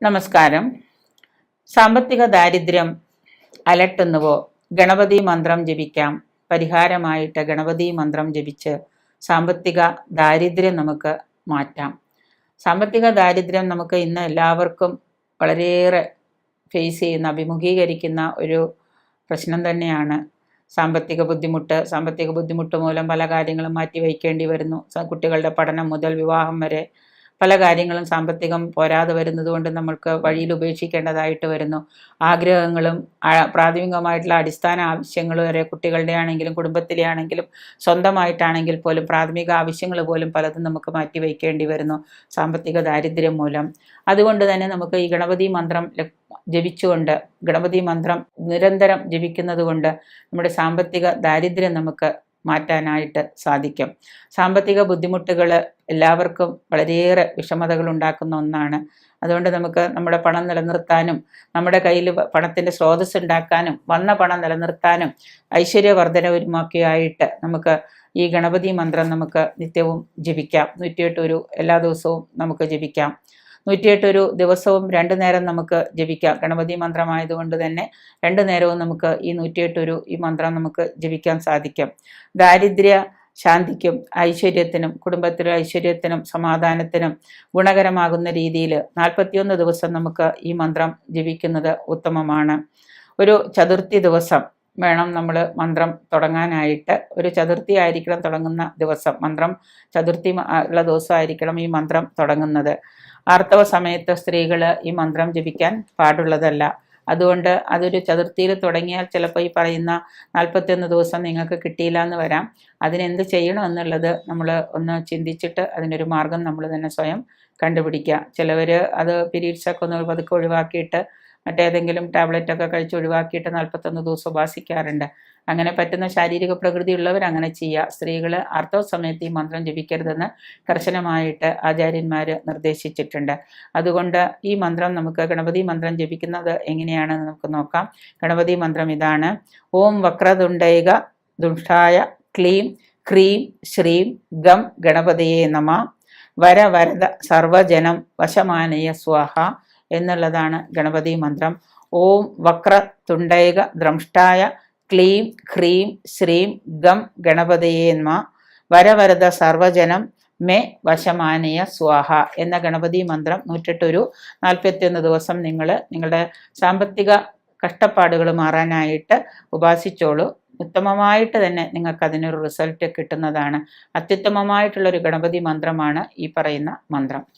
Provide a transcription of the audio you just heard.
നമസ്കാരം. സാമ്പത്തിക ദാരിദ്ര്യം അലട്ടുന്നുവോ? ഗണപതി മന്ത്രം ജപിക്കാം. പരിഹാരമായിട്ട് ഗണപതി മന്ത്രം ജപിച്ച് സാമ്പത്തിക ദാരിദ്ര്യം നമുക്ക് മാറ്റാം. സാമ്പത്തിക ദാരിദ്ര്യം നമുക്ക് ഇന്ന് എല്ലാവർക്കും വളരെയേറെ ഫേസ് ചെയ്യുന്ന, അഭിമുഖീകരിക്കുന്ന ഒരു പ്രശ്നം തന്നെയാണ് സാമ്പത്തിക ബുദ്ധിമുട്ട് മൂലം പല കാര്യങ്ങളും മാറ്റി വയ്ക്കേണ്ടി വരുന്നു. കുട്ടികളുടെ പഠനം മുതൽ വിവാഹം വരെ പല കാര്യങ്ങളും സാമ്പത്തികം പോരാതെ വരുന്നത് കൊണ്ട് നമ്മൾക്ക് വഴിയിൽ ഉപേക്ഷിക്കേണ്ടതായിട്ട് വരുന്നു. ആഗ്രഹങ്ങളും പ്രാഥമികമായിട്ടുള്ള അടിസ്ഥാന ആവശ്യങ്ങൾ വരെ കുട്ടികളുടെ ആണെങ്കിലും കുടുംബത്തിലെ ആണെങ്കിലും സ്വന്തമായിട്ടാണെങ്കിൽ പോലും പ്രാഥമിക ആവശ്യങ്ങൾ പോലും പലതും നമുക്ക് മാറ്റി വയ്ക്കേണ്ടി വരുന്നു സാമ്പത്തിക ദാരിദ്ര്യം മൂലം. അതുകൊണ്ട് തന്നെ നമുക്ക് ഈ ഗണപതി മന്ത്രം ജപിച്ചുകൊണ്ട്, ഗണപതി മന്ത്രം നിരന്തരം ജപിക്കുന്നത് കൊണ്ട് നമ്മുടെ സാമ്പത്തിക ദാരിദ്ര്യം നമുക്ക് മാറ്റാനായിട്ട് സാധിക്കും. സാമ്പത്തിക ബുദ്ധിമുട്ടുകൾ എല്ലാവർക്കും വളരെയേറെ വിഷമതകൾ ഉണ്ടാക്കുന്ന ഒന്നാണ്. അതുകൊണ്ട് നമുക്ക് നമ്മുടെ പണം നിലനിർത്താനും നമ്മുടെ കയ്യിൽ പണത്തിൻ്റെ സ്രോതസ് ഉണ്ടാക്കാനും വന്ന പണം നിലനിർത്താനും ഐശ്വര്യവർദ്ധനവുമൊക്കെയായിട്ട് നമുക്ക് ഈ ഗണപതി മന്ത്രം നമുക്ക് നിത്യവും ജപിക്കാം. 108 എല്ലാ ദിവസവും നമുക്ക് ജപിക്കാം. 108 ദിവസവും 2 നേരം നമുക്ക് ജപിക്കാം. ഗണപതി മന്ത്രമായതുകൊണ്ട് തന്നെ 2 നേരവും നമുക്ക് ഈ 108 ഈ മന്ത്രം നമുക്ക് ജപിക്കാൻ സാധിക്കും. ദാരിദ്ര്യ ശാന്തിക്കും ഐശ്വര്യത്തിനും കുടുംബത്തിലെ ഐശ്വര്യത്തിനും സമാധാനത്തിനും ഗുണകരമാകുന്ന രീതിയിൽ 41 ദിവസം നമുക്ക് ഈ മന്ത്രം ജപിക്കുന്നത് ഉത്തമമാണ്. ഒരു ചതുർത്ഥി ദിവസം വേണം നമ്മൾ മന്ത്രം തുടങ്ങാനായിട്ട്. ഒരു ചതുർത്ഥി ആയിരിക്കണം തുടങ്ങുന്ന ദിവസം. മന്ത്രം ചതുർത്ഥി ഉള്ള ദിവസമായിരിക്കണം ഈ മന്ത്രം തുടങ്ങുന്നത്. ആർത്തവ സമയത്ത് സ്ത്രീകൾ ഈ മന്ത്രം ജപിക്കാൻ പാടുള്ളതല്ല. അതുകൊണ്ട് അതൊരു ചതുർത്ഥിയിൽ തുടങ്ങിയാൽ ചിലപ്പോൾ ഈ പറയുന്ന 41 ദിവസം നിങ്ങൾക്ക് കിട്ടിയില്ല എന്ന് വരാം. അതിനെന്ത് ചെയ്യണം എന്നുള്ളത് നമ്മൾ ഒന്ന് ചിന്തിച്ചിട്ട് അതിനൊരു മാർഗം നമ്മൾ തന്നെ സ്വയം കണ്ടുപിടിക്കുക. ചിലവർ അത് പീരീഡ്സൊക്കെ ഒന്ന് പതുക്കെ ഒഴിവാക്കിയിട്ട് മറ്റേതെങ്കിലും ടാബ്ലറ്റൊക്കെ കഴിച്ച് ഒഴിവാക്കിയിട്ട് 41 ദിവസം ഉപാസിക്കാറുണ്ട്. അങ്ങനെ പറ്റുന്ന ശാരീരിക പ്രകൃതി ഉള്ളവർ അങ്ങനെ ചെയ്യുക. സ്ത്രീകൾ ആർത്തവ സമയത്ത് ഈ മന്ത്രം ജപിക്കരുതെന്ന് കർശനമായിട്ട് ആചാര്യന്മാർ നിർദ്ദേശിച്ചിട്ടുണ്ട്. അതുകൊണ്ട് ഈ മന്ത്രം നമുക്ക് ഗണപതി മന്ത്രം ജപിക്കുന്നത് എങ്ങനെയാണെന്ന് നമുക്ക് നോക്കാം. ഗണപതി മന്ത്രം ഇതാണ്: ഓം വക്രതുണ്ടൈക ദുഷ്ടായ ക്ലീം ക്രീം ശ്രീം ഗം ഗണപതയേ നമ. വരവരദ സർവജനം വശമാനയ സ്വാഹ എന്നുള്ളതാണ് ഗണപതി മന്ത്രം. ഓം വക്രതുണ്ടൈക ദ്രംഷ്ടായ ക്ലീം ക്രീം ശ്രീം ഗം ഗണപതയേ നമ. വരവരദ സർവജനം മേ വശമാനയ സ്വാഹ എന്ന ഗണപതി മന്ത്രം 108 41 ദിവസം നിങ്ങൾ നിങ്ങളുടെ സാമ്പത്തിക കഷ്ടപ്പാടുകൾ മാറാനായിട്ട് ഉപാസിച്ചോളൂ. ഉത്തമമായിട്ട് തന്നെ നിങ്ങൾക്ക് അതിനൊരു റിസൾട്ട് കിട്ടുന്നതാണ്. അത്യുത്തമമായിട്ടുള്ളൊരു ഗണപതി മന്ത്രമാണ് ഈ പറയുന്ന മന്ത്രം.